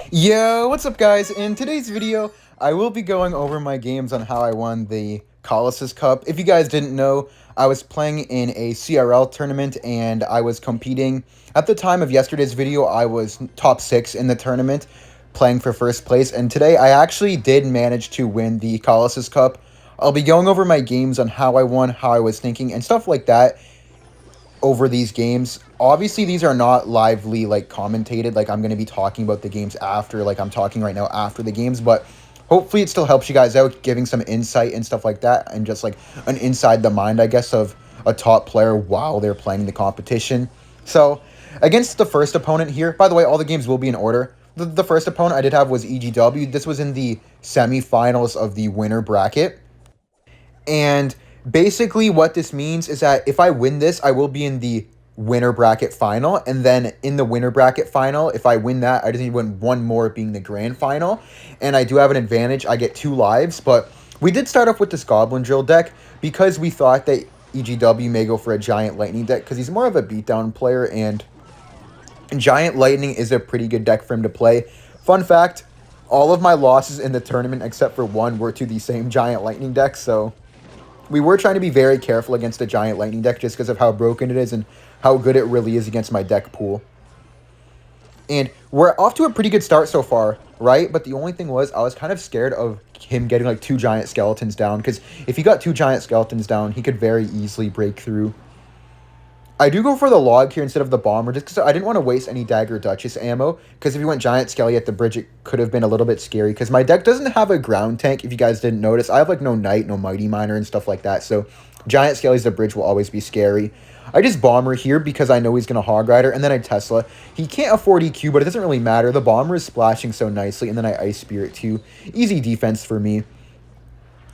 Yo, what's up guys? In today's video, I will be going over my games on how I won the Colossus Cup. If you guys didn't know, I was playing in a CRL tournament and I was competing. At the time of yesterday's video, I was top 6 in the tournament, playing for first place. And today, I actually did manage to win the Colossus Cup. I'll be going over my games on how I won, how I was thinking, and stuff like that over these games. Obviously, these are not lively, like, commentated. Like, I'm going to be talking about the games after, like, I'm talking right now after the games, but hopefully it still helps you guys out, giving some insight and stuff like that, and just, like, an inside the mind, I guess, of a top player while they're playing the competition. So, against the first opponent here, by the way, all the games will be in order. The first opponent I did have was EGW. This was in the semifinals of the winner bracket. And basically what this means is that if I win this, I will be in the winner bracket final. And then in the winner bracket final, if I win that, I just need to win one more, being the grand final. And I do have an advantage. I get 2 lives. But we did start off with this Goblin Drill deck because we thought that EGW may go for a Giant Lightning deck because he's more of a beatdown player. And Giant Lightning is a pretty good deck for him to play. Fun fact, all of my losses in the tournament except for one were to the same Giant Lightning deck. So we were trying to be very careful against the Giant Lightning deck just because of how broken it is and how good it really is against my deck pool. And we're off to a pretty good start so far, right? But the only thing was I was kind of scared of him getting like 2 giant skeletons down, because if he got 2 giant skeletons down, he could very easily break through. I do go for the log here instead of the bomber, just because I didn't want to waste any Dagger Duchess ammo, because if he went Giant Skelly at the bridge, it could have been a little bit scary, because my deck doesn't have a ground tank, if you guys didn't notice. I have, like, no Knight, no Mighty Miner, and stuff like that, so Giant Skelly's the bridge will always be scary. I just Bomber here because I know he's going to Hog Rider, and then I Tesla. He can't afford EQ, but it doesn't really matter. The Bomber is splashing so nicely, and then I Ice Spirit too. Easy defense for me.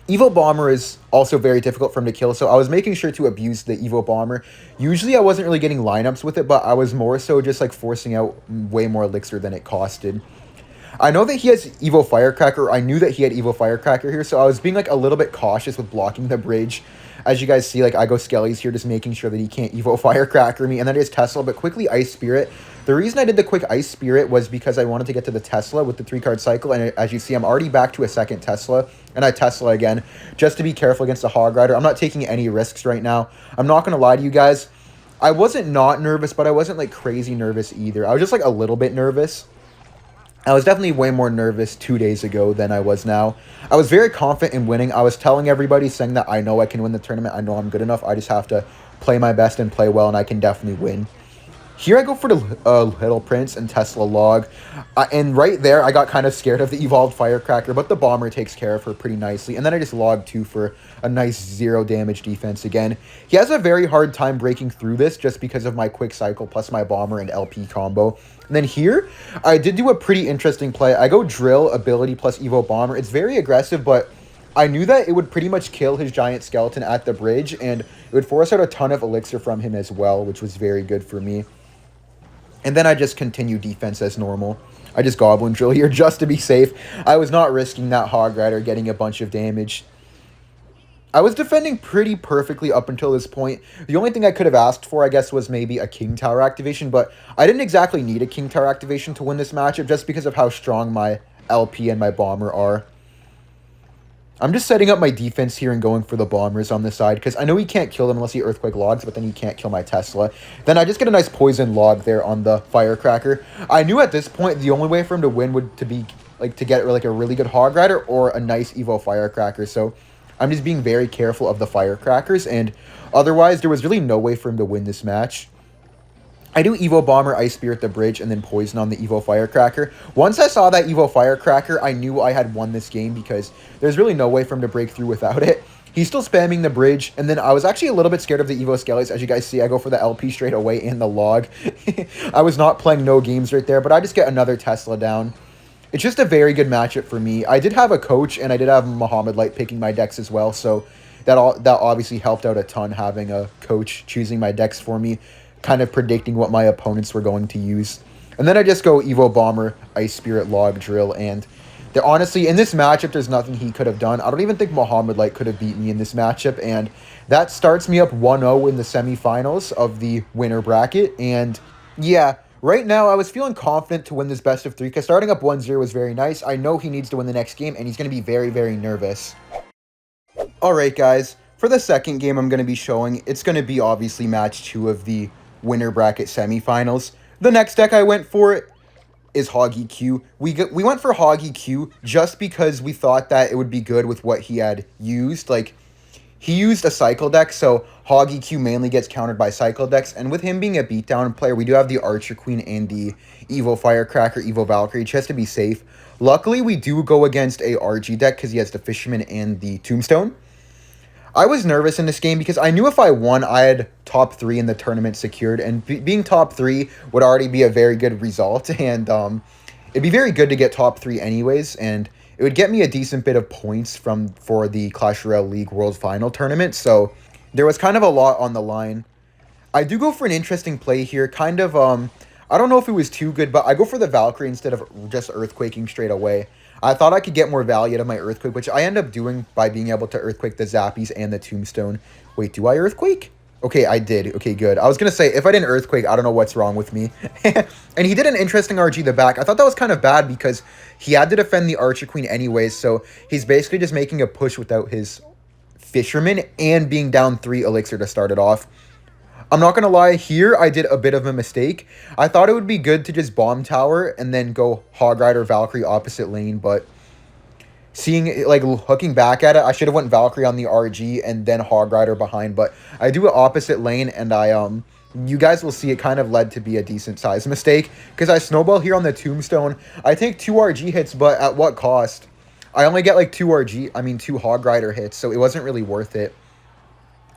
Evo Bomber is also very difficult for him to kill, so I was making sure to abuse the Evo Bomber. Usually I wasn't really getting lineups with it, but I was more so just like forcing out way more elixir than it costed. I know that he has Evo Firecracker. I knew that he had Evo Firecracker here, so I was being like a little bit cautious with blocking the bridge. As you guys see, like, I go Skellies here, just making sure that he can't Evo Firecracker me, and then it is Tesla, but quickly Ice Spirit. The reason I did the quick Ice Spirit was because I wanted to get to the Tesla with the 3-card cycle, and as you see, I'm already back to a second Tesla, and I Tesla again, just to be careful against the Hog Rider. I'm not taking any risks right now. I'm not going to lie to you guys. I wasn't not nervous, but I wasn't, like, crazy nervous either. I was just, like, a little bit nervous. I was definitely way more nervous 2 days ago than I was now. I was very confident in winning. I was telling everybody, saying that I know I can win the tournament. I know I'm good enough. I just have to play my best and play well, and I can definitely win. Here I go for the Little Prince and Tesla Log. And right there, I got kind of scared of the Evolved Firecracker, but the Bomber takes care of her pretty nicely. And then I just Log 2 for a nice 0 damage defense again. He has a very hard time breaking through this just because of my Quick Cycle plus my Bomber and LP combo. And then here, I did do a pretty interesting play. I go Drill, Ability plus Evo Bomber. It's very aggressive, but I knew that it would pretty much kill his Giant Skeleton at the bridge, and it would force out a ton of elixir from him as well, which was very good for me. And then I just continue defense as normal. I just Goblin Drill here just to be safe. I was not risking that Hog Rider getting a bunch of damage. I was defending pretty perfectly up until this point. The only thing I could have asked for, I guess, was maybe a King Tower activation, but I didn't exactly need a King Tower activation to win this matchup just because of how strong my LP and my Bomber are. I'm just setting up my defense here and going for the Bombers on this side, because I know he can't kill them unless he Earthquake Logs, but then he can't kill my Tesla. Then I just get a nice Poison Log there on the Firecracker. I knew at this point the only way for him to win would to be like to get like a really good Hog Rider or a nice Evo Firecracker, so I'm just being very careful of the Firecrackers, and otherwise there was really no way for him to win this match. I do Evo Bomber, Ice Spirit the bridge, and then Poison on the Evo Firecracker. Once I saw that Evo Firecracker, I knew I had won this game because there's really no way for him to break through without it. He's still spamming the bridge, and then I was actually a little bit scared of the Evo Skellies. As you guys see, I go for the LP straight away and the Log. I was not playing no games right there, but I just get another Tesla down. It's just a very good matchup for me. I did have a coach, and I did have Muhammad Light picking my decks as well, so that obviously helped out a ton, having a coach choosing my decks for me, kind of predicting what my opponents were going to use. And then I just go Evo Bomber, Ice Spirit, Log, Drill, and honestly, in this matchup, there's nothing he could have done. I don't even think Muhammad Light could have beat me in this matchup, and that starts me up 1-0 in the semifinals of the winner bracket. And yeah, right now I was feeling confident to win this best of 3 because starting up 1-0 was very nice. I know he needs to win the next game, and he's going to be very, very nervous. Alright guys, for the second game I'm going to be showing, it's going to be obviously match 2 of the winner bracket semifinals. The next deck I went for is Hog EQ. We went for Hog EQ just because we thought that it would be good with what he had used. Like, he used a cycle deck, so Hog EQ mainly gets countered by cycle decks, and with him being a beatdown player, we do have the Archer Queen and the Evo Firecracker, Evo Valkyrie, just to be safe. Luckily, we do go against a RG deck because he has the Fisherman and the Tombstone. I was nervous in this game because I knew if I won, I had top 3 in the tournament secured, and being top 3 would already be a very good result, and it'd be very good to get top 3 anyways, and it would get me a decent bit of points for the Clash Royale League World Final tournament, so there was kind of a lot on the line. I do go for an interesting play here, kind of, I don't know if it was too good, but I go for the Valkyrie instead of just Earthquaking straight away. I thought I could get more value out of my Earthquake, which I end up doing by being able to Earthquake the Zappies and the Tombstone. Wait, do I Earthquake? Okay, I did. Okay, good. I was going to say, if I didn't Earthquake, I don't know what's wrong with me. And he did an interesting RG the back. I thought that was kind of bad because he had to defend the Archer Queen anyways, so he's basically just making a push without his Fisherman and being down 3 Elixir to start it off. I'm not going to lie, here I did a bit of a mistake. I thought it would be good to just Bomb Tower and then go Hog Rider Valkyrie opposite lane, but seeing, like, hooking back at it, I should have went Valkyrie on the RG and then Hog Rider behind, but I do it opposite lane, and you guys will see it kind of led to be a decent size mistake, because I snowball here on the Tombstone. I take 2 RG hits, but at what cost? I only get, like, 2 Hog Rider hits, so it wasn't really worth it.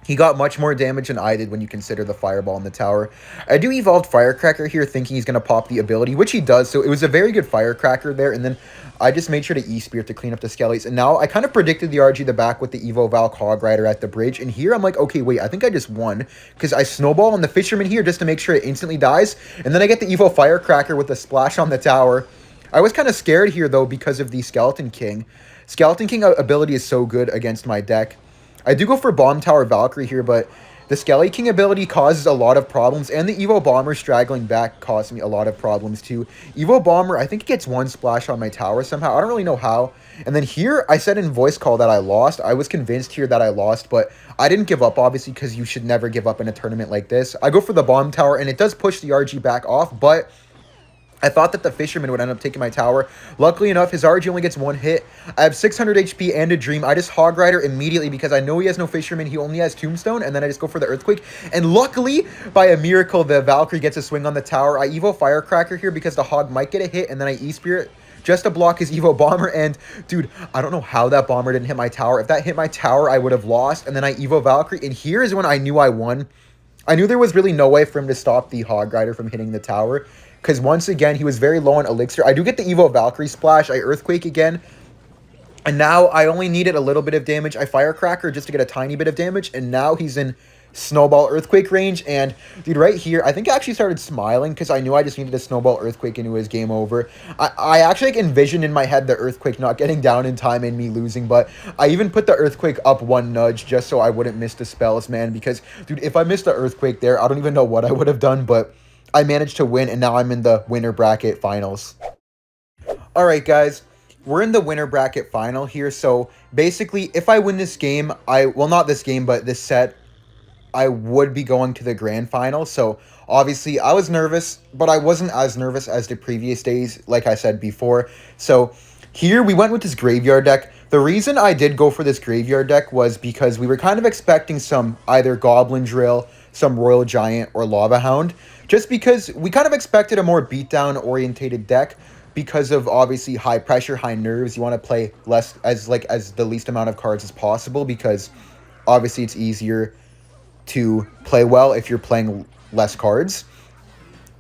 He got much more damage than I did when you consider the Fireball in the tower. I do evolved Firecracker here thinking he's going to pop the ability, which he does, so it was a very good Firecracker there, and then I just made sure to E-Spirit to clean up the Skellies, and now I kind of predicted the RG the back with the Evo Valk Hog Rider at the bridge, and here I'm like, okay, wait, I think I just won, because I snowball on the Fisherman here just to make sure it instantly dies, and then I get the Evo Firecracker with a splash on the tower. I was kind of scared here, though, because of the Skeleton King. Skeleton King ability is so good against my deck. I do go for Bomb Tower Valkyrie here, but the Skelly King ability causes a lot of problems, and the Evo Bomber straggling back caused me a lot of problems too. Evo Bomber, I think it gets 1 splash on my tower somehow. I don't really know how. And then here, I said in voice call that I lost. I was convinced here that I lost, but I didn't give up, obviously, because you should never give up in a tournament like this. I go for the Bomb Tower, and it does push the RG back off, but I thought that the Fisherman would end up taking my tower. Luckily enough, his RG only gets 1 hit. I have 600 HP and a Dream. I just Hog Rider immediately because I know he has no Fisherman. He only has Tombstone, and then I just go for the Earthquake. And luckily, by a miracle, the Valkyrie gets a swing on the tower. I Evo Firecracker here because the Hog might get a hit, and then I E-Spirit just to block his Evo Bomber. And, dude, I don't know how that Bomber didn't hit my tower. If that hit my tower, I would have lost. And then I Evo Valkyrie, and here is when I knew I won. I knew there was really no way for him to stop the Hog Rider from hitting the tower, because once again, he was very low on Elixir. I do get the Evo Valkyrie splash. I Earthquake again. And now I only needed a little bit of damage. I Firecracker just to get a tiny bit of damage. And now he's in Snowball Earthquake range. And, dude, right here, I think I actually started smiling because I knew I just needed a Snowball Earthquake into his game over. I actually like, envisioned in my head the Earthquake not getting down in time and me losing. But I even put the Earthquake up 1 nudge just so I wouldn't miss the spells, man. Because, dude, if I missed the Earthquake there, I don't even know what I would have done. But I managed to win, and now I'm in the winner bracket finals. Alright, guys. We're in the winner bracket final here, so basically, if I win this game, well, not this game, but this set, I would be going to the grand final. So, obviously, I was nervous, but I wasn't as nervous as the previous days, like I said before. So, here, we went with this graveyard deck. The reason I did go for this graveyard deck was because we were kind of expecting some either Goblin Drill, some Royal Giant, or Lava Hound, just because we kind of expected a more beatdown-orientated deck because of, obviously, high pressure, high nerves. You want to play less, as the least amount of cards as possible, because, obviously, it's easier to play well if you're playing less cards.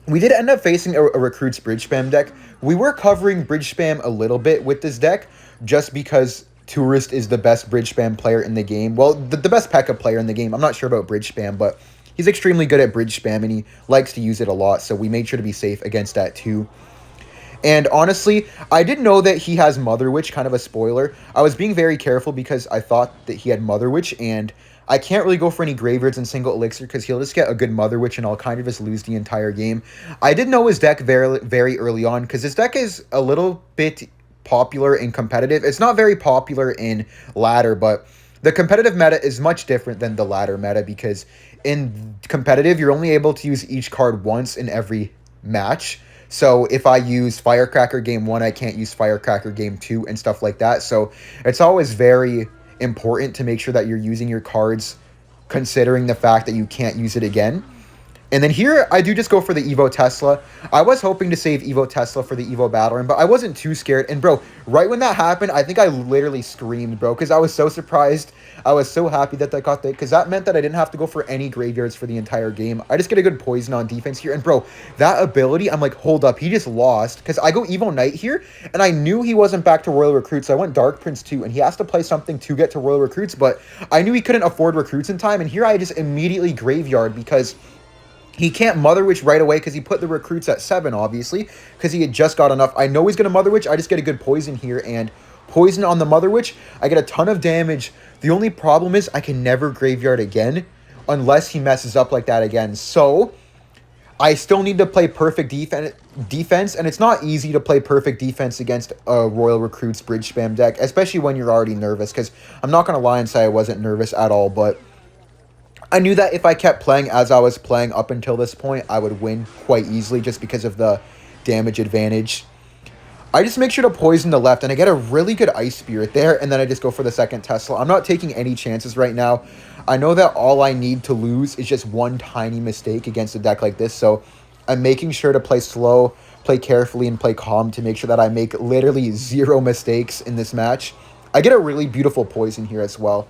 We did end up facing a Recruits Bridge Spam deck. We were covering Bridge Spam a little bit with this deck, just because Tourist is the best Bridge Spam player in the game. Well, the best P.E.K.K.A player in the game. I'm not sure about Bridge Spam, but he's extremely good at Bridge Spam, and he likes to use it a lot, so we made sure to be safe against that too. And honestly, I didn't know that he has Mother Witch, kind of a spoiler. I was being very careful because I thought that he had Mother Witch, and I can't really go for any graveyards and single elixir because he'll just get a good Mother Witch and I'll kind of just lose the entire game. I did know his deck very, very early on because his deck is a little bit popular in competitive. It's not very popular in ladder, but the competitive meta is much different than the ladder meta because in competitive, you're only able to use each card once in every match. So if I use Firecracker game 1, I can't use Firecracker game 2 and stuff like that. So it's always very important to make sure that you're using your cards considering the fact that you can't use it again. And then here, I do just go for the Evo Tesla. I was hoping to save Evo Tesla for the Evo Battle Ram, but I wasn't too scared. And bro, right when that happened, I think I literally screamed, bro, because I was so surprised. I was so happy that I got that, because that meant that I didn't have to go for any graveyards for the entire game. I just get a good poison on defense here. And bro, that ability, I'm like, hold up, he just lost. Because I go Evo Knight here, and I knew he wasn't back to Royal Recruits, so I went Dark Prince 2, and he has to play something to get to Royal Recruits, but I knew he couldn't afford Recruits in time, and here I just immediately Graveyard, because he can't Mother Witch right away because he put the Recruits at 7, obviously, because he had just got enough. I know he's going to Mother Witch. I just get a good poison here, and poison on the Mother Witch, I get a ton of damage. The only problem is I can never Graveyard again unless he messes up like that again. So I still need to play perfect defense, and it's not easy to play perfect defense against a Royal Recruits Bridge Spam deck, especially when you're already nervous, because I'm not going to lie and say I wasn't nervous at all, but I knew that if I kept playing as I was playing up until this point, I would win quite easily just because of the damage advantage. I just make sure to poison the left, and I get a really good Ice Spirit there, and then I just go for the second Tesla. I'm not taking any chances right now. I know that all I need to lose is just one tiny mistake against a deck like this, so I'm making sure to play slow, play carefully, and play calm to make sure that I make literally 0 mistakes in this match. I get a really beautiful poison here as well.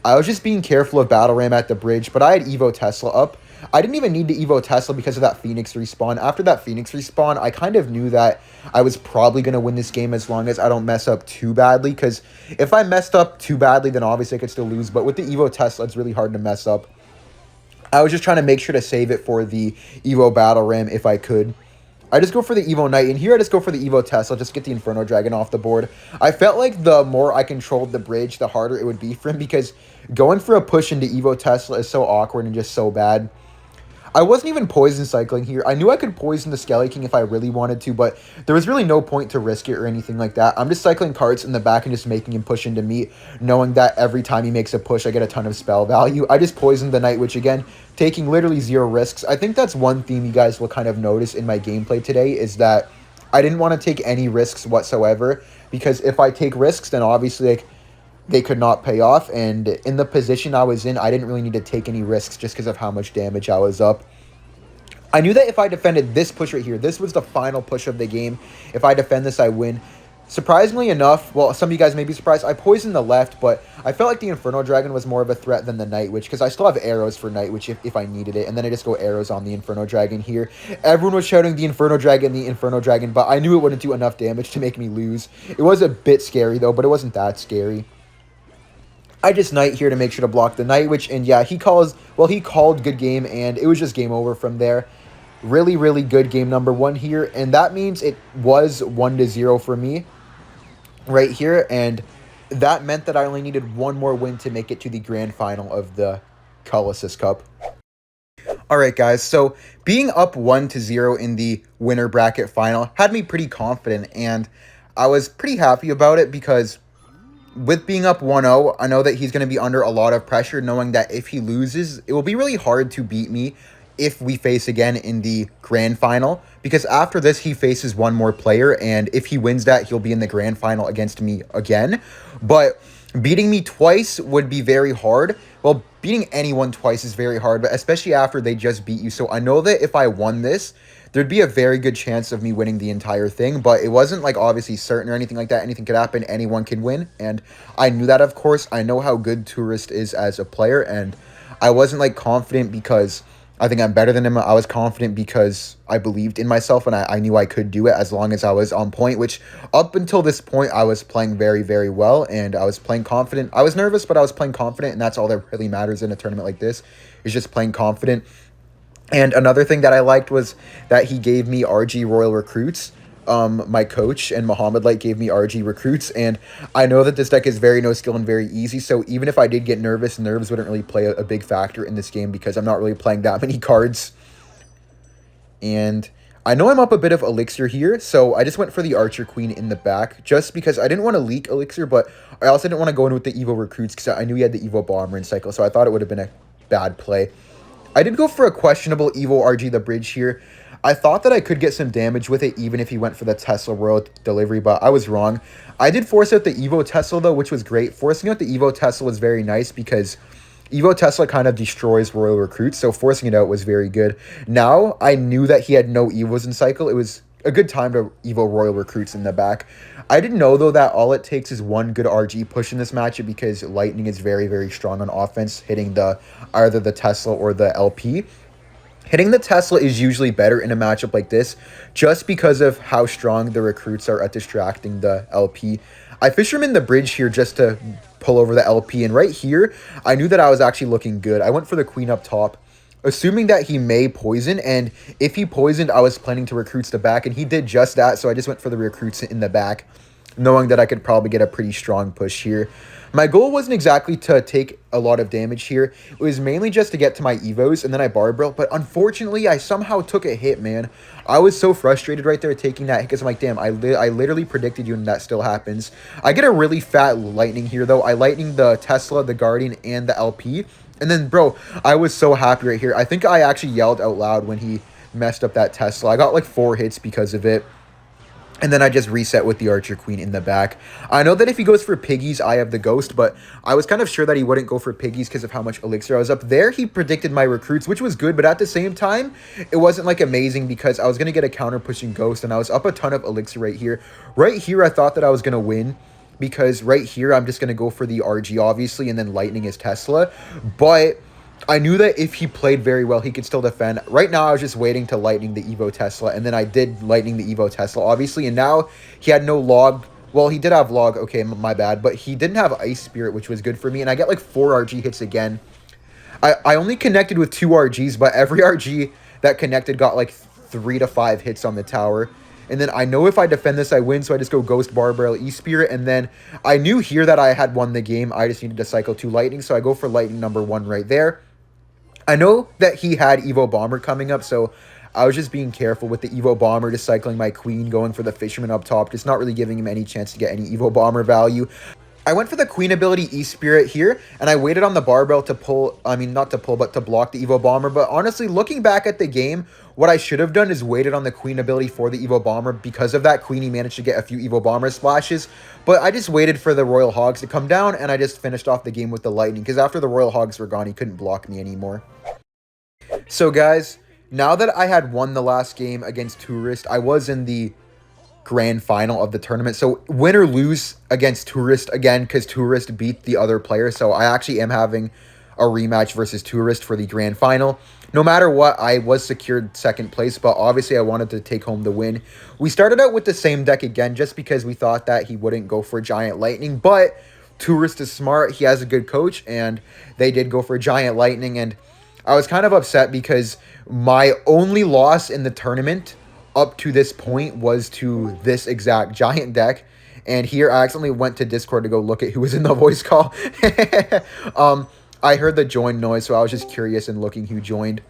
I was just being careful of Battle Ram at the bridge, but I had Evo Tesla up. I didn't even need to Evo Tesla because of that Phoenix respawn. After that Phoenix respawn, I kind of knew that I was probably going to win this game as long as I don't mess up too badly, because if I messed up too badly, then obviously I could still lose, but with the Evo Tesla, it's really hard to mess up. I was just trying to make sure to save it for the Evo Battle Ram if I could. I just go for the Evo Knight, and here I just go for the Evo Tesla, just get the Inferno Dragon off the board. I felt like the more I controlled the bridge, the harder it would be for him, because going for a push into Evo Tesla is so awkward and just so bad. I wasn't even poison cycling here. I knew I could poison the Skelly King if I really wanted to, but there was really no point to risk it or anything like that. I'm just cycling cards in the back and just making him push into me, knowing that every time he makes a push, I get a ton of spell value. I just poisoned the Night Witch again, taking literally 0 risks. I think that's one theme you guys will kind of notice in my gameplay today, is that I didn't want to take any risks whatsoever, because if I take risks, then obviously, like, they could not pay off, and in the position I was in, I didn't really need to take any risks just because of how much damage I was up. I knew that if I defended this push right here, this was the final push of the game. If I defend this, I win. Surprisingly enough, well, some of you guys may be surprised, I poisoned the left, but I felt like the Inferno Dragon was more of a threat than the Night Witch, because I still have arrows for Night Witch if I needed it, and then I just go arrows on the Inferno Dragon here. Everyone was shouting the Inferno Dragon, but I knew it wouldn't do enough damage to make me lose. It was a bit scary, though, but it wasn't that scary. I just Knight here to make sure to block the Night Witch, and yeah, he called good game, and it was just game over from there. Really, really good game number 1 here, and that means it was 1-0 for me right here, and that meant that I only needed one more win to make it to the grand final of the Colossus Cup. Alright guys, so being up 1-0 in the winner bracket final had me pretty confident, and I was pretty happy about it because with being up 1-0, I know that he's going to be under a lot of pressure, knowing that if he loses, it will be really hard to beat me if we face again in the grand final, because after this, he faces one more player, and if he wins that, he'll be in the grand final against me again. But beating me twice would be very hard. Well, beating anyone twice is very hard, but especially after they just beat you. So I know that if I won this, there'd be a very good chance of me winning the entire thing, but it wasn't, like, obviously certain or anything like that. Anything could happen. Anyone can win, and I knew that, of course. I know how good Tourist is as a player, and I wasn't, like, confident because I think I'm better than him. I was confident because I believed in myself, and I knew I could do it as long as I was on point, which up until this point, I was playing very, very well, and I was playing confident. I was nervous, but I was playing confident, and that's all that really matters in a tournament like this, is just playing confident. And another thing that I liked was that he gave me RG Royal Recruits. my coach and Muhammad like gave me RG recruits, and I know that this deck is very no skill and very easy, so even if I did get nervous, nerves wouldn't really play a big factor in this game because I'm not really playing that many cards. And I know I'm up a bit of elixir here, so I just went for the Archer Queen in the back, just because I didn't want to leak elixir, but I also didn't want to go in with the Evo recruits because I knew he had the Evo Bomber in cycle, so I thought it would have been a bad play. I did go for a questionable Evo RG the bridge here. I thought that I could get some damage with it even if he went for the Tesla Royal delivery, but I was wrong. I did force out the Evo Tesla though, which was great. Forcing out the Evo Tesla was very nice because Evo Tesla kind of destroys Royal Recruits, so forcing it out was very good. Now, I knew that he had no Evos in cycle. It was a good time to Evo Royal Recruits in the back. I didn't know, though, that all it takes is one good RG push in this matchup because Lightning is very, very strong on offense, hitting the either the Tesla or the LP. Hitting the Tesla is usually better in a matchup like this just because of how strong the recruits are at distracting the LP. I Fisherman the bridge here just to pull over the LP, and right here, I knew that I was actually looking good. I went for the Queen up top, assuming that he may poison, and if he poisoned, I was planning to recruits the back, and he did just that, so I just went for the recruits in the back, knowing that I could probably get a pretty strong push here. My goal wasn't exactly to take a lot of damage here. It was mainly just to get to my Evos, and then I Barbell, but unfortunately, I somehow took a hit, man. I was so frustrated right there taking that hit, because I'm like, damn, I literally predicted you, and that still happens. I get a really fat Lightning here, though. I Lightning the Tesla, the Guardian, and the LP, and then, bro, I was so happy right here. I think I actually yelled out loud when he messed up that Tesla. I got like 4 hits because of it. And then I just reset with the Archer Queen in the back. I know that if he goes for Piggies, I have the Ghost, but I was kind of sure that he wouldn't go for Piggies because of how much Elixir I was up. There, he predicted my recruits, which was good, but at the same time, it wasn't, like, amazing because I was going to get a counter-pushing Ghost, and I was up a ton of Elixir right here. Right here, I thought that I was going to win because right here, I'm just going to go for the RG, obviously, and then Lightning his Tesla. But I knew that if he played very well, he could still defend. Right now, I was just waiting to Lightning the Evo Tesla, and then I did Lightning the Evo Tesla, obviously, and now he had no log. Well, he did have log, okay, my bad, but he didn't have Ice Spirit, which was good for me, and I get like 4 RG hits again. I only connected with 2 RGs, but every RG that connected got like 3 to 5 hits on the tower. And then I know if I defend this, I win, so I just go Ghost Barbell, E-Spirit, and then I knew here that I had won the game. I just needed to cycle 2 Lightning, so I go for Lightning number 1 right there. I know that he had Evo Bomber coming up, so I was just being careful with the Evo Bomber, just cycling my Queen, going for the Fisherman up top, just not really giving him any chance to get any Evo Bomber value. I went for the Queen ability E-Spirit here, and I waited on the Barbell to pull, I mean, not to pull, but to block the Evo Bomber. But honestly, looking back at the game, what I should have done is waited on the Queen ability for the Evo Bomber. Because of that, Queenie managed to get a few Evo Bomber splashes. But I just waited for the Royal Hogs to come down, and I just finished off the game with the Lightning. Because after the Royal Hogs were gone, he couldn't block me anymore. So guys, now that I had won the last game against Tourist, I was in the grand final of the tournament. So win or lose against Tourist again, because Tourist beat the other player. So I actually am having a rematch versus Tourist for the grand final. No matter what, I was secured 2nd place, but obviously I wanted to take home the win. We started out with the same deck again just because we thought that he wouldn't go for Giant Lightning, but Tourist is smart. He has a good coach, and they did go for Giant Lightning, and I was kind of upset because my only loss in the tournament up to this point was to this exact Giant deck. And here I accidentally went to Discord to go look at who was in the voice call. I heard the join noise, so I was just curious and looking who joined.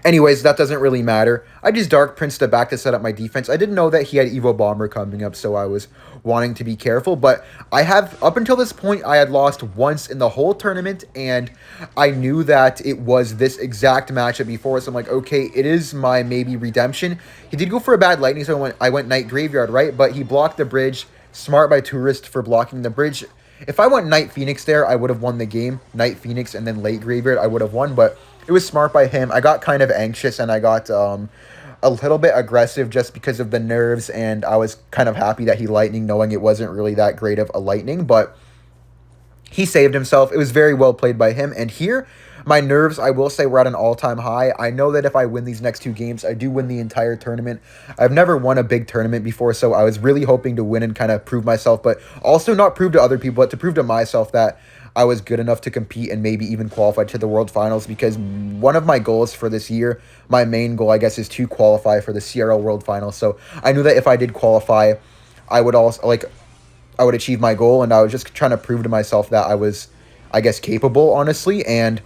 Anyways, that doesn't really matter. I just Dark Prince the back to set up my defense. I didn't know that he had Evo Bomber coming up, so I was wanting to be careful. But I have, up until this point, I had lost once in the whole tournament, and I knew that it was this exact matchup before. So I'm like, okay, it is my maybe redemption. He did go for a bad Lightning, so I went Knight Graveyard, right? But he blocked the bridge. Smart by Tourist for blocking the bridge. If I went Knight Phoenix there, I would have won the game. Knight Phoenix and then late Graveyard, I would have won, but it was smart by him. I got kind of anxious, and I got a little bit aggressive just because of the nerves, and I was kind of happy that he Lightning, knowing it wasn't really that great of a Lightning, but he saved himself. It was very well played by him, and here, My nerves, I will say, were at an all-time high. I know that if I win these next 2 games, I do win the entire tournament. I've never won a big tournament before, so I was really hoping to win and kind of prove myself, but also not prove to other people, but to prove to myself that I was good enough to compete and maybe even qualify to the World Finals, because one of my goals for this year, my main goal, I guess, is to qualify for the CRL World Finals. So I knew that if I did qualify, I would also, like, I would achieve my goal, and I was just trying to prove to myself that I was, I guess, capable, honestly, and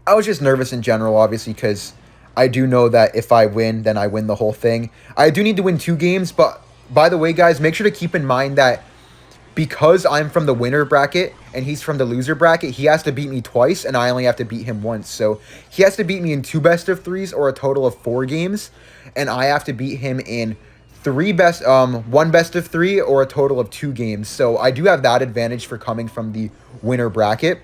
I was just nervous in general, obviously, because I do know that if I win, then I win the whole thing. I do need to win 2 games, but by the way, guys, make sure to keep in mind that because I'm from the winner bracket and he's from the loser bracket, he has to beat me twice, and I only have to beat him once. So he has to beat me in 2 best-of-3s or a total of 4 games, and I have to beat him in 1 best-of-3 or a total of 2 games. So I do have that advantage for coming from the winner bracket.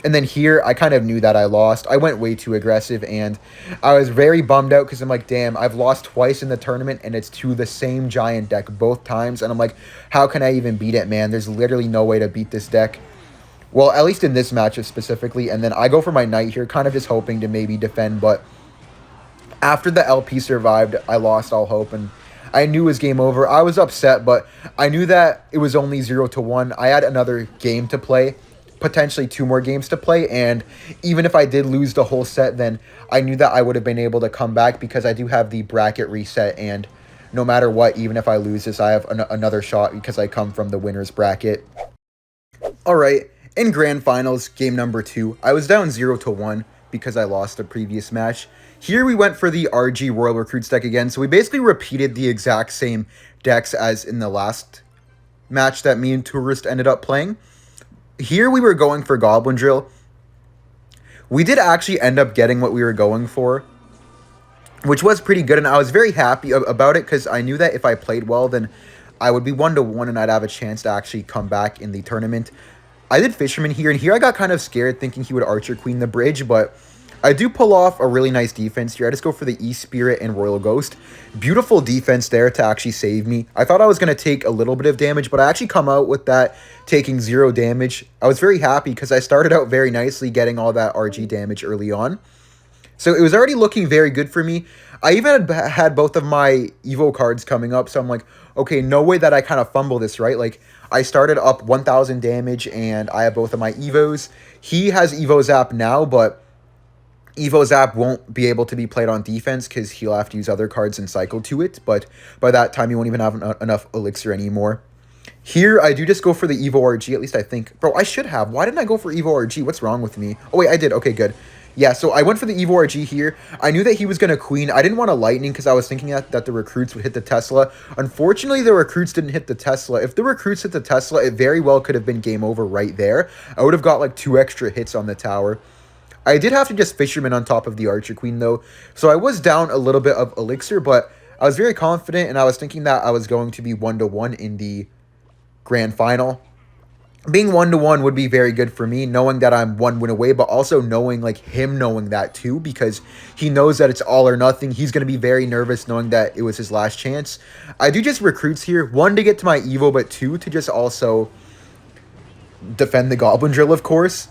And then here, I kind of knew that I lost. I went way too aggressive, and I was very bummed out because I'm like, damn, I've lost twice in the tournament, and it's to the same giant deck both times. And I'm like, how can I even beat it, man? There's literally no way to beat this deck. Well, at least in this matchup specifically. And then I go for my knight here, kind of just hoping to maybe defend. But after the LP survived, I lost all hope, and I knew it was game over. I was upset, but I knew that it was only 0-1. I had another game to play, potentially 2 more games to play, and even if I did lose the whole set, then I knew that I would have been able to come back because I do have the bracket reset, and no matter what, even if I lose this, I have another shot because I come from the winner's bracket. Alright, in Grand Finals, game number 2, I was down 0-1 because I lost the previous match. Here we went for the RG Royal Recruits deck again, so we basically repeated the exact same decks as in the last match that me and Tourist ended up playing. Here we were going for Goblin Drill. We did actually end up getting what we were going for, which was pretty good, and I was very happy about it because I knew that if I played well, then I would be 1-1 and I'd have a chance to actually come back in the tournament. I did Fisherman here, and here I got kind of scared thinking he would Archer Queen the bridge, but I do pull off a really nice defense here. I just go for the E-Spirit and Royal Ghost. Beautiful defense there to actually save me. I thought I was going to take a little bit of damage, but I actually come out with that taking 0 damage. I was very happy because I started out very nicely getting all that RG damage early on. So it was already looking very good for me. I even had both of my Evo cards coming up, so I'm like, okay, no way that I kind of fumble this, right? Like, I started up 1,000 damage, and I have both of my Evos. He has Evo Zap now, but Evo Zap won't be able to be played on defense because he'll have to use other cards and cycle to it, but by that time, he won't even have enough Elixir anymore. Here, I do just go for the Evo RG, at least I think. Bro, I should have. Why didn't I go for Evo RG? What's wrong with me? Oh, wait, I did. Okay, good. Yeah, so I went for the Evo RG here. I knew that he was going to Queen. I didn't want a Lightning because I was thinking that the Recruits would hit the Tesla. Unfortunately, the Recruits didn't hit the Tesla. If the Recruits hit the Tesla, it very well could have been game over right there. I would have got like 2 extra hits on the tower. I did have to just Fisherman on top of the Archer Queen, though. So I was down a little bit of Elixir, but I was very confident, and I was thinking that I was going to be 1-1 in the Grand Final. Being 1-1 would be very good for me, knowing that I'm 1 win away, but also knowing, like, him knowing that too, because he knows that it's all or nothing. He's going to be very nervous knowing that it was his last chance. I do just Recruits here, 1 to get to my Evo, but 2 to just also defend the Goblin Drill, of course.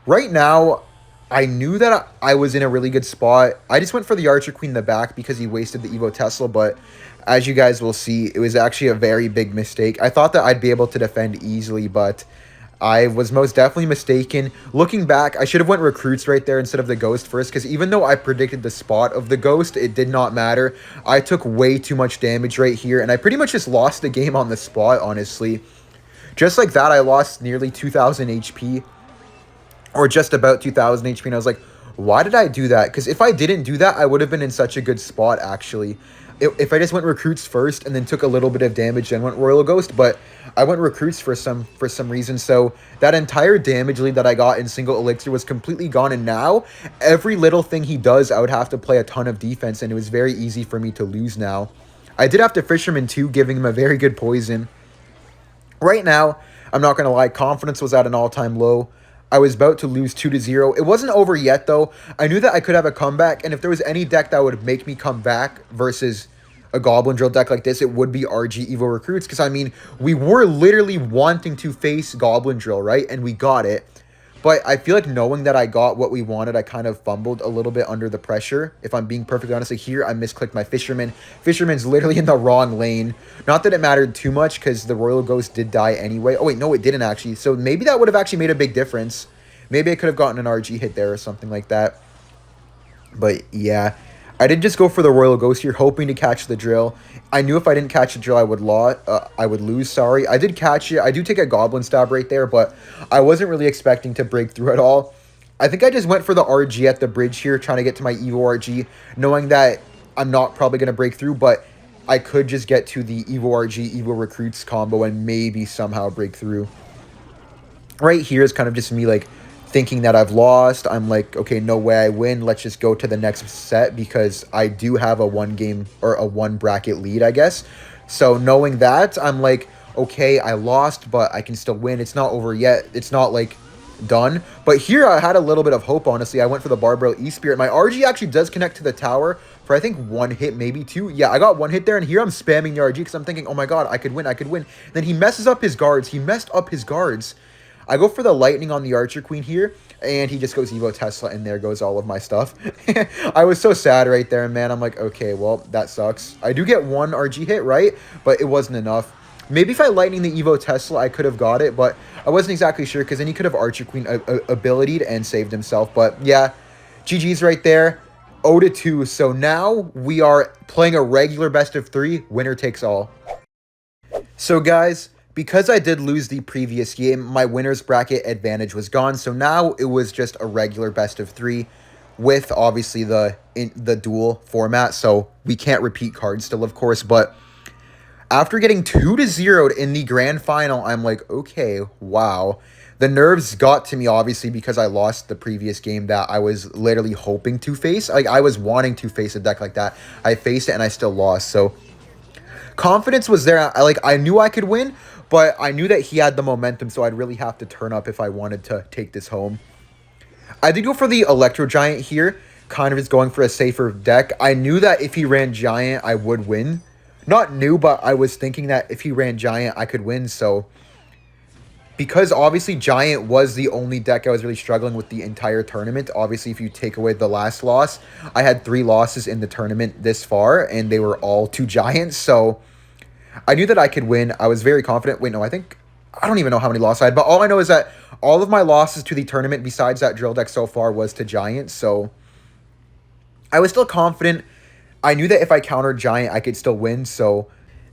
Right now, I knew that I was in a really good spot. I just went for the Archer Queen in the back because he wasted the Evo Tesla, but as you guys will see, it was actually a very big mistake. I thought that I'd be able to defend easily, but I was most definitely mistaken. Looking back, I should have went Recruits right there instead of the Ghost first, because even though I predicted the spot of the Ghost, it did not matter. I took way too much damage right here, and I pretty much just lost the game on the spot, honestly. Just like that, I lost nearly 2,000 HP, or just about 2,000 HP, and I was like, why did I do that? Because if I didn't do that, I would have been in such a good spot, actually. If I just went Recruits first and then took a little bit of damage and went Royal Ghost, but I went Recruits for some reason, so that entire damage lead that I got in single Elixir was completely gone, and now every little thing he does, I would have to play a ton of defense, and it was very easy for me to lose now. I did have to Fisherman too, giving him a very good poison. Right now, I'm not going to lie, confidence was at an all-time low. I was about to lose 2-0. It wasn't over yet, though. I knew that I could have a comeback, and if there was any deck that would make me come back versus a Goblin Drill deck like this, it would be RG Evo Recruits, because, I mean, we were literally wanting to face Goblin Drill, right? And we got it. But I feel like knowing that I got what we wanted, I kind of fumbled a little bit under the pressure. If I'm being perfectly honest, like here, I misclicked my Fisherman. Fisherman's literally in the wrong lane. Not that it mattered too much because the Royal Ghost did die anyway. Oh, wait, no, it didn't actually. So maybe that would have actually made a big difference. Maybe I could have gotten an RG hit there or something like that. But yeah, I did just go for the Royal Ghost here, hoping to catch the drill. I knew if I didn't catch the drill, I would lose. Sorry, I did catch it. I do take a Goblin Stab right there, but I wasn't really expecting to break through at all. I think I just went for the RG at the bridge here, trying to get to my Evo RG, knowing that I'm not probably going to break through, but I could just get to the Evo RG, Evo Recruits combo and maybe somehow break through. Right here is kind of just me, like, thinking that I've lost. I'm like, okay, no way I win. Let's just go to the next set because I do have a one game or a one bracket lead, I guess. So knowing that, I'm like, okay, I lost, but I can still win. It's not over yet. It's not like done. But here I had a little bit of hope, honestly. I went for the Barbaro E-Spirit. My RG actually does connect to the tower for, I think, one hit, maybe two. Yeah, I got one hit there, and here I'm spamming the RG because I'm thinking, oh my god, I could win, I could win. Then he messes up his guards. He messed up his guards. I go for the Lightning on the Archer Queen here, and he just goes Evo Tesla, and there goes all of my stuff. I was so sad right there, man. I'm like, okay, well, that sucks. I do get one RG hit, right? But it wasn't enough. Maybe if I Lightning the Evo Tesla, I could have got it, but I wasn't exactly sure, because then he could have Archer Queen abilitied and saved himself. But yeah, GG's right there. 0-2. So now we are playing a regular best of 3. Winner takes all. So guys, because I did lose the previous game, my winner's bracket advantage was gone. So now it was just a regular best of 3 with obviously the dual format. So we can't repeat cards still, of course. But after getting 2-0 in the grand final, I'm like, okay, wow. The nerves got to me, obviously, because I lost the previous game that I was literally hoping to face. Like, I was wanting to face a deck like that. I faced it, and I still lost. So confidence was there. I knew I could win, but I knew that he had the momentum, so I'd really have to turn up if I wanted to take this home. I did go for the Electro Giant here, kind of just going for a safer deck. I knew that if he ran Giant, I would win. Not new, but I was thinking that if he ran Giant, I could win, so because obviously Giant was the only deck I was really struggling with the entire tournament. Obviously, if you take away the last loss, I had 3 losses in the tournament this far, and they were all to Giants, so I knew that I could win. I was very confident. Wait, no, I don't even know how many losses I had, but all I know is that all of my losses to the tournament besides that drill deck so far was to Giants, so I was still confident. I knew that if I countered Giant, I could still win, so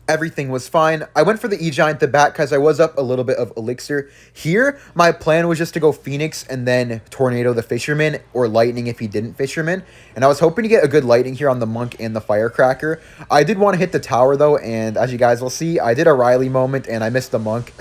everything was fine. I went for the E-Giant the bat because I was up a little bit of Elixir. Here, my plan was just to go Phoenix and then Tornado the Fisherman, or Lightning if he didn't Fisherman. And I was hoping to get a good Lightning here on the Monk and the Firecracker. I did want to hit the tower though, and as you guys will see, I did a Ryley moment and I missed the Monk.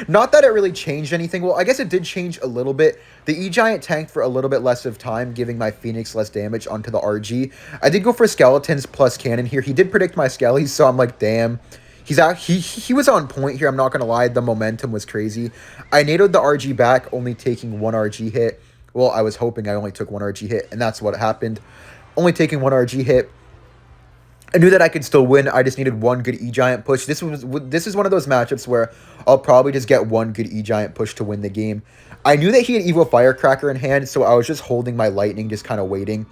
Not that it really changed anything. Well, I guess it did change a little bit. The E-Giant tanked for a little bit less of time, giving my Phoenix less damage onto the RG. I did go for Skeletons plus Cannon here. He did predict my Skellies, so I'm like, damn. He was on point here, I'm not going to lie. The momentum was crazy. I NATO'd the RG back, only taking 1 RG hit. Well, I was hoping I only took 1 RG hit, and that's what happened. Only taking 1 RG hit. I knew that I could still win. I just needed 1 good E-Giant push. This is one of those matchups where I'll probably just get 1 good E-Giant push to win the game. I knew that he had Evo Firecracker in hand, so I was just holding my Lightning, just kind of waiting.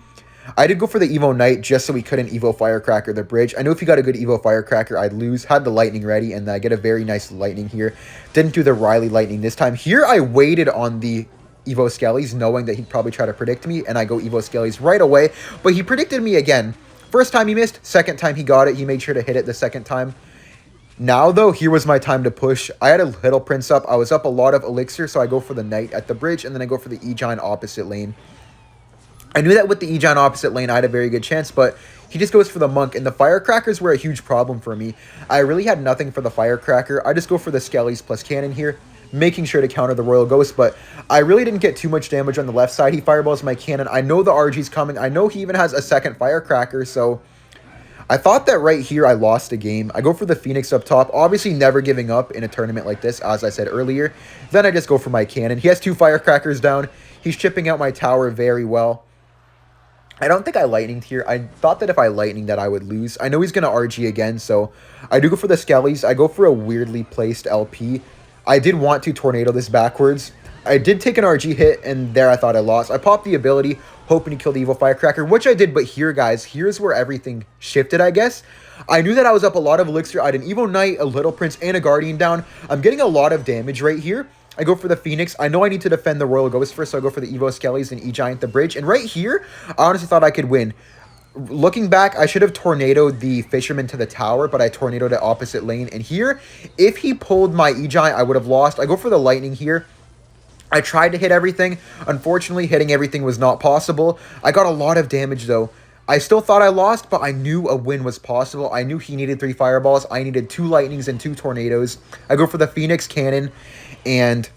I did go for the Evo Knight just so he couldn't Evo Firecracker the bridge. I knew if he got a good Evo Firecracker, I'd lose. Had the Lightning ready, and I get a very nice Lightning here. Didn't do the Ryley Lightning this time. Here, I waited on the Evo Skellies, knowing that he'd probably try to predict me, and I go Evo Skellies right away. But he predicted me again. First time he missed, second time he got it. He made sure to hit it the second time. Now, though, here was my time to push. I had a Little Prince up. I was up a lot of Elixir, so I go for the Knight at the bridge, and then I go for the E-Giant opposite lane. I knew that with the E-Giant opposite lane, I had a very good chance, but he just goes for the Monk, and the Firecrackers were a huge problem for me. I really had nothing for the Firecracker. I just go for the Skellies plus Cannon here, making sure to counter the Royal Ghost, but I really didn't get too much damage on the left side. He fireballs my Cannon. I know the RG's coming. I know he even has a second Firecracker, so I thought that right here I lost a game. I go for the Phoenix up top, obviously never giving up in a tournament like this, as I said earlier. Then I just go for my Cannon. He has 2 Firecrackers down. He's chipping out my tower very well. I don't think I Lightninged here. I thought that if I Lightning that I would lose. I know he's going to RG again, so I do go for the Skellies. I go for a weirdly placed LP. I did want to Tornado this backwards. I did take an RG hit, and there I thought I lost. I popped the ability, hoping to kill the Evil Firecracker, which I did, but here, guys, here's where everything shifted, I guess. I knew that I was up a lot of Elixir. I had an Evo Knight, a Little Prince, and a Guardian down. I'm getting a lot of damage right here. I go for the Phoenix. I know I need to defend the Royal Ghost first, so I go for the Evo Skellies and E-Giant the Bridge. And right here, I honestly thought I could win. Looking back, I should have tornadoed the Fisherman to the tower, but I tornadoed it opposite lane. And here, if he pulled my E-Giant, I would have lost. I go for the Lightning here. I tried to hit everything. Unfortunately, hitting everything was not possible. I got a lot of damage, though. I still thought I lost, but I knew a win was possible. I knew he needed 3 fireballs. I needed 2 lightnings and 2 tornadoes. I go for the Phoenix Cannon, and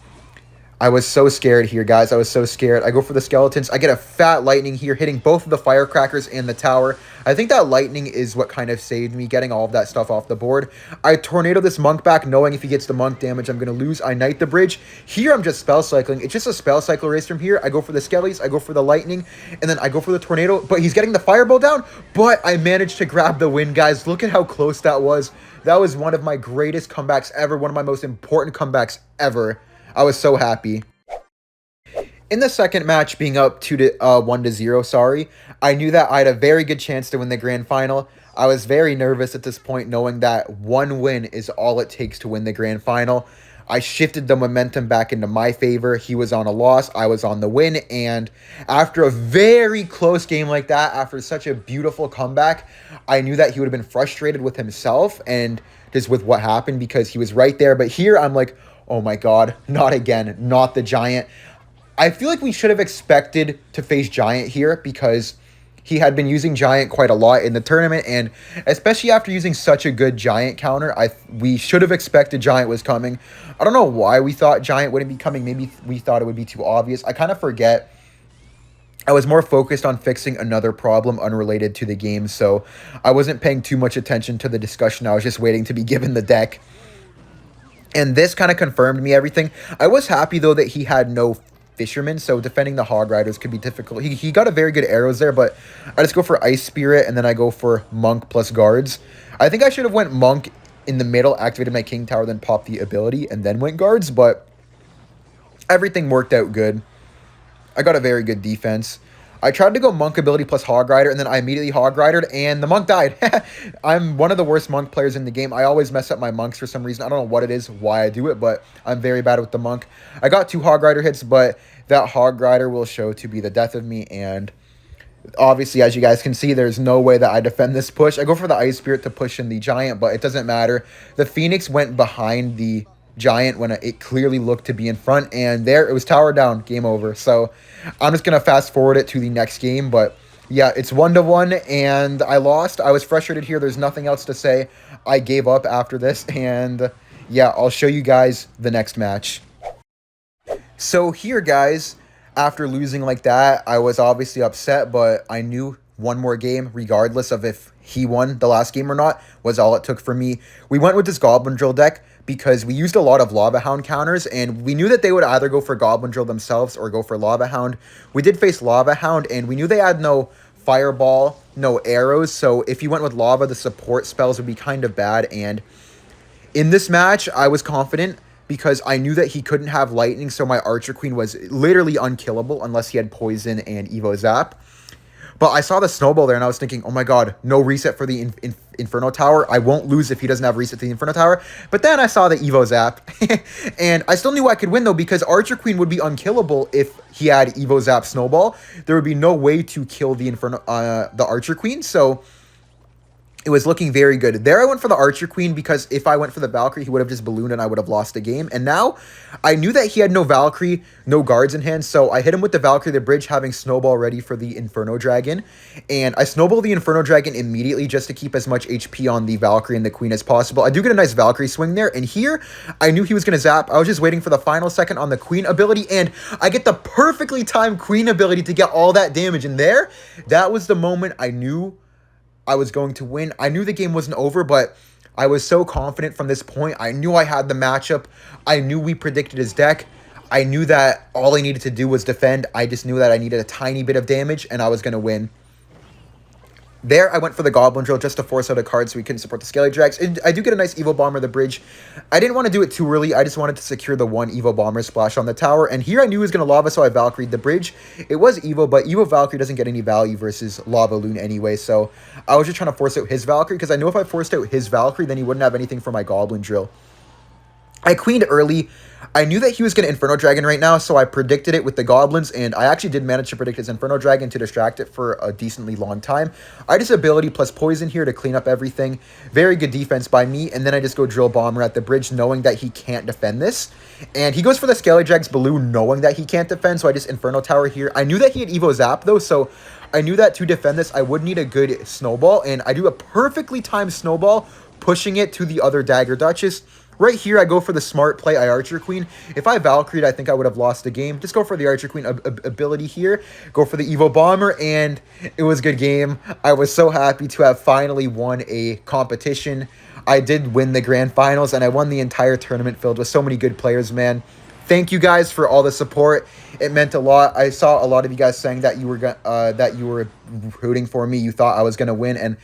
I was so scared here, guys. I was so scared. I go for the skeletons. I get a fat lightning here, hitting both of the firecrackers and the tower. I think that lightning is what kind of saved me, getting all of that stuff off the board. I tornado this monk back, knowing if he gets the monk damage, I'm going to lose. I knight the bridge. Here, I'm just spell cycling. It's just a spell cycle race from here. I go for the skellies. I go for the lightning, and then I go for the tornado. But he's getting the fireball down, but I managed to grab the win, guys. Look at how close that was. That was one of my greatest comebacks ever, one of my most important comebacks ever. I was so happy. In the second match, being up 1-0, sorry, I knew that I had a very good chance to win the grand final. I was very nervous at this point, knowing that one win is all it takes to win the grand final. I shifted the momentum back into my favor. He was on a loss, I was on the win, and after a very close game like that, after such a beautiful comeback, I knew that he would have been frustrated with himself and just with what happened, because he was right there. But here, I'm like, oh my god, not again, not the Giant. I feel like we should have expected to face Giant here, because he had been using Giant quite a lot in the tournament, and especially after using such a good Giant counter, we should have expected Giant was coming. I don't know why we thought Giant wouldn't be coming. Maybe we thought it would be too obvious. I kind of forget. I was more focused on fixing another problem unrelated to the game, so I wasn't paying too much attention to the discussion. I was just waiting to be given the deck. And this kind of confirmed me everything. I was happy, though, that he had no Fisherman, so defending the Hog Riders could be difficult. He got a very good arrows there, but I just go for Ice Spirit, and then I go for Monk plus Guards. I think I should have went Monk in the middle, activated my King Tower, then popped the ability, and then went Guards, but everything worked out good. I got a very good defense. I tried to go Monk ability plus Hog Rider, and then I immediately Hog Ridered, and the Monk died. I'm one of the worst Monk players in the game. I always mess up my Monks for some reason. I don't know what it is, why I do it, but I'm very bad with the Monk. I got 2 Hog Rider hits, but that Hog Rider will show to be the death of me, and obviously, as you guys can see, there's no way that I defend this push. I go for the Ice Spirit to push in the Giant, but it doesn't matter. The Phoenix went behind the Giant when it clearly looked to be in front, and there it was tower down, game over. So I'm just gonna fast forward it to the next game, but yeah, it's 1-1, and I lost. I was frustrated here. There's nothing else to say. I gave up after this, and yeah, I'll show you guys the next match. So here, guys, after losing like that, I was obviously upset, but I knew one more game, regardless of if he won the last game or not, was all it took for me. We went with this Goblin Drill deck because we used a lot of Lava Hound counters, and we knew that they would either go for Goblin Drill themselves or go for Lava Hound. We did face Lava Hound, and we knew they had no Fireball, no arrows, so if you went with Lava, the support spells would be kind of bad, and in this match, I was confident because I knew that he couldn't have Lightning, so my Archer Queen was literally unkillable unless he had Poison and Evo Zap. But I saw the Snowball there, and I was thinking, oh my god, no reset for the Inferno Tower. I won't lose if he doesn't have reset to the Inferno Tower. But then I saw the Evo Zap, and I still knew I could win, though, because Archer Queen would be unkillable if he had Evo Zap Snowball. There would be no way to kill the the Archer Queen, so it was looking very good. There I went for the Archer Queen because if I went for the Valkyrie, he would have just ballooned and I would have lost the game. And now, I knew that he had no Valkyrie, no guards in hand, so I hit him with the Valkyrie, the bridge, having Snowball ready for the Inferno Dragon. And I snowballed the Inferno Dragon immediately just to keep as much HP on the Valkyrie and the Queen as possible. I do get a nice Valkyrie swing there, and here, I knew he was going to zap. I was just waiting for the final second on the Queen ability, and I get the perfectly timed Queen ability to get all that damage. And there, that was the moment I knew I was going to win. I knew the game wasn't over, but I was so confident from this point. I knew I had the matchup. I knew we predicted his deck. I knew that all I needed to do was defend. I just knew that I needed a tiny bit of damage, and I was going to win. There, I went for the Goblin Drill just to force out a card so we couldn't support the Scaly Drags. And I do get a nice Evo Bomber the bridge. I didn't want to do it too early. I just wanted to secure the one Evo Bomber splash on the tower. And here I knew he was going to Lava, so I Valkyried the bridge. It was Evo, but Evo Valkyrie doesn't get any value versus Lava Loon anyway. So I was just trying to force out his Valkyrie, because I know if I forced out his Valkyrie, then he wouldn't have anything for my Goblin Drill. I queened early. I knew that he was going to Inferno Dragon right now, so I predicted it with the Goblins, and I actually did manage to predict his Inferno Dragon to distract it for a decently long time. I just ability plus poison here to clean up everything. Very good defense by me, and then I just go Drill Bomber at the bridge, knowing that he can't defend this. And he goes for the Scaly Drag's Balloon, knowing that he can't defend, so I just Inferno Tower here. I knew that he had Evo Zap, though, so I knew that to defend this, I would need a good Snowball, and I do a perfectly timed Snowball, pushing it to the other Dagger Duchess. Right here, I go for the smart play, I Archer Queen. If I Valkyried, I think I would have lost the game. Just go for the Archer Queen ability here. Go for the Evo Bomber, and it was a good game. I was so happy to have finally won a competition. I did win the Grand Finals, and I won the entire tournament filled with so many good players, man. Thank you guys for all the support. It meant a lot. I saw a lot of you guys saying that you were rooting for me. You thought I was going to win, and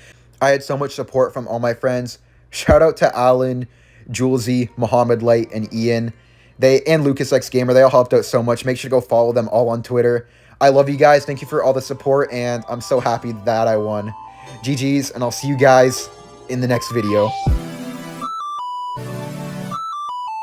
I had so much support from all my friends. Shout out to Alan, Julesy, Muhammad Light, and Ian. And Lucas X Gamer. They all helped out so much. Make sure to go follow them all on Twitter. I love you guys. Thank you for all the support, and I'm so happy that I won. GG's, and I'll see you guys in the next video.